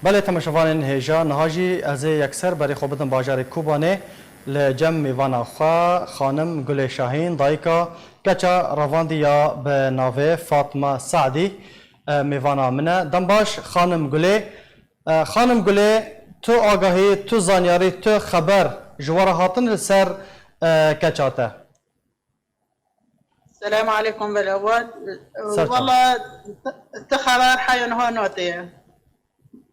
بله تماشاوان هجا نهاجی از یکسر برای خوبتن باجار کوبانه لجم میوان خوا خانم گل شاهین دایکا کچا رواندی یا به ناوه فاطمه سعدی میوانا منه دنباش خانم گله تو آگاهی تو زانیاری تو خبر جوار هاتن سر کچاته. السلام عليكم بالأول. والله تخبر حيون هونوتي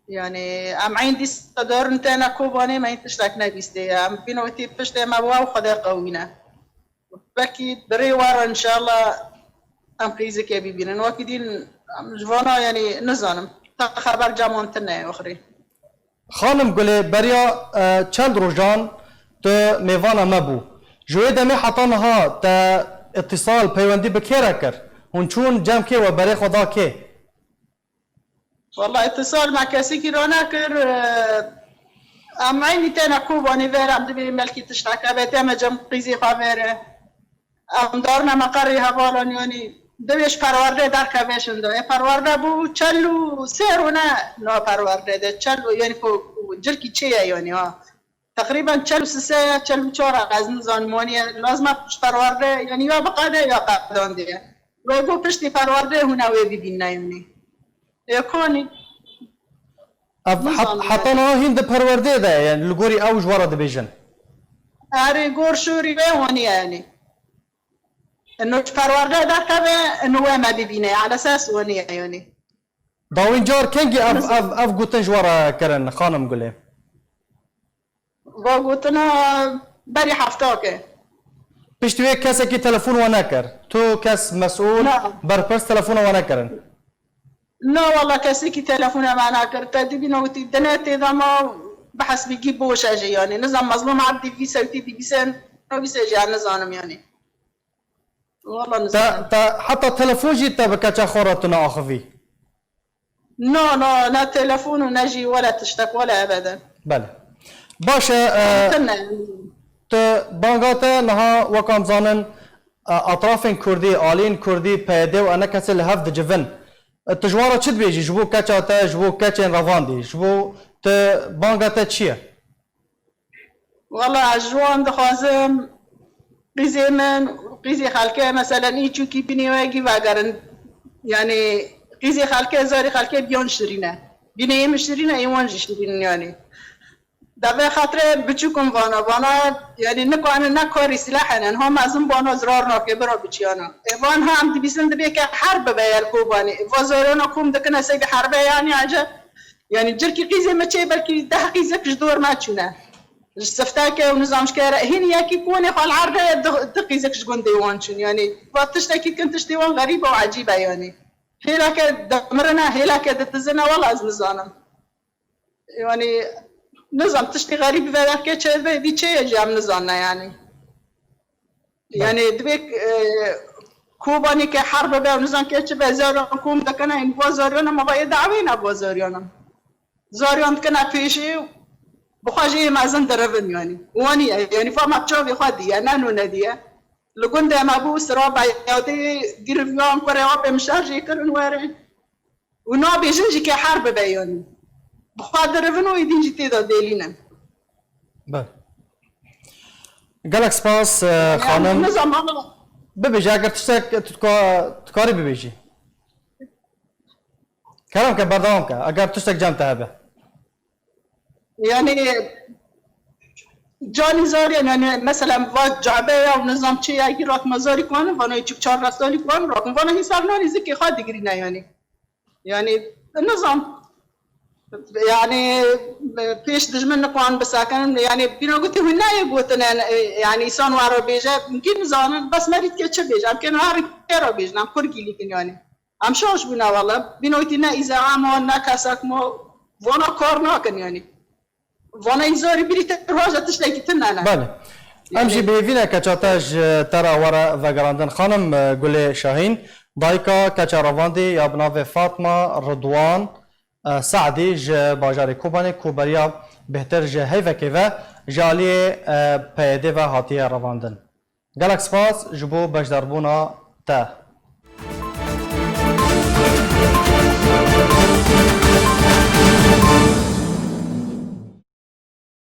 يعني ام عندي صدور نتانا كوباني ما ينتشتك نبيستي ام بينوتي بشتي ما بواو خدا قوينا بكي بري ورا ان شاء الله ام قيزك يا بيبين واكدين جوانا يعني نزانم خبر جامون تنا اخري خانم گله بریا چند روزان تو میوانا مبو جوی دمی حتانها تا اتصال پیوندی بکیره کر هون چون جمع که و برای خدا که والله اتصال مع كاسيكي روناكر ام عيني تانا كوباني فير ام دبي ملكي تشتاكا بيتاما جم قيزي خافير ام دارنا مقري هبالان يعني دويش پرورده در كابيشن دو پرورده بو چلو سيرونا نو پرورده ده چلو يعني فو جلكي چيه يعني ها تقريبا چلو سسه چلو چورا از نظاماني لازم پرورده يعني يا بقاده يا قدان ده ويقو پشتي پرورده هنا ويبين نايمني يكوني حتانها هند پرورده ده يعني لگوری اوج وارد بیجن اري گور شوري بهوني يعني انه پرورده ده كبه انه ما ببينه على اساس وني يعني داوين جار كنجي اف گوتن جوارا کرن خانم گله وقوتنا بري حفتاكه پشتوی کسی که تلفون و نکر تو کس مسئول برپرس تلفون و نکرن لا والله كاسيكي تلفونه معنا كرتا دي بنوتي دناتي ذا ما بحس بيجيب بوش اجي يعني نظام مظلوم عبدي في سوتي دي بيسن ما بيسجي على نظام يعني والله نظام حتى تلفون جيت بكاتشا خورتنا اخفي لا تلفون ونجي ولا تشتك ولا ابدا بله باشا ت بانغاتا نها وكام زانن اطراف كردي آلين كردي بيده وانا كسل هفد جفن تجوارا چد بیجی جبو کچا تا جبو کچن رواندی جبو ت بانگا تا چیه والله جوان دخوازم قيزي من قيزي خالكه مثلا ايچو كي بني واجي واگرن يعني قيزي خالكه زاري خالكه بيون شرينه بني مشرينه ايوان شرينه يعني دابا خاطر بچوكم وانا يعني نكو انا نكوري سلاحنا هم ازم بانا زرارنا كبرا بچيانا وان هم دبيسن دبيك حرب بيال كوباني وزارنا كوم دكنا سيد حرب يعني عجب يعني جركي قيزه ما تشي بلكي ده قيزه كجدور ما تشنا السفتاك ونظامش كاره هين ياكي كوني خال عرض دقيزه كجون ديوانشن يعني واتشتكي كنت ديوان غريبه وعجيبه يعني هيلاك دمرنا هيلاك دتزنا والله از نظام يعني نظام تشتي غريب في ذاك شيء دي شيء جام نظامنا يعني دبيك كوباني كحرب بقى ونظام كيتش بزارون كوم دكنا إن بازارينا ما بقى دعوينا بازارينا زاريان كنا فيشي بخاجي ما زند دربن يعني واني يعني فما تشوفي خدي يعني نانو نديه لقون ده ما بو سرابع يودي جرفيان كوريا بمشارجي كرن وارين ونو بيجنجي كحرب بقى يعني بخاطر فنو يدين جتي دا ديلينا بله گلک سپاس خانم ببیجی اگر تشتک تکاری ببیجی کلام که بردام که اگر تشتک جمع تهبه يعني جاني زاري يعني مثلا وقت جعبه او نظام چي اگه رات مزاري کنه وانا يچوك 4 رسالي کنه راكم وانا حساب ناني زكي خاد دگرينا يعني النظام يعني فيش دجمن نقوان بساكن يعني بينو قلت هنا يقولنا يعني سان وارو بيجا يمكن زمان بس ما ريت كتش بيجا يمكن هاري كيرو بيجا نام كوركي لكن يعني ام شوش بنا والله بينو تينا اذا عام ناكاسك مو وانا كورنا كان يعني وانا يزوري بريت روجا تشلاكي تنانا بله امشي بيفينا كاتشاتاج ترى ورا فغراندن خانم گل شاهين دايكا كاتشارافاندي يا بناف فاطمه رضوان سعدی ج باجار کوبانی کوبریا بهتر ج هیوه که و جالی پیده و هاتیه رواندن گلک سپاس جبو بجدربونا تا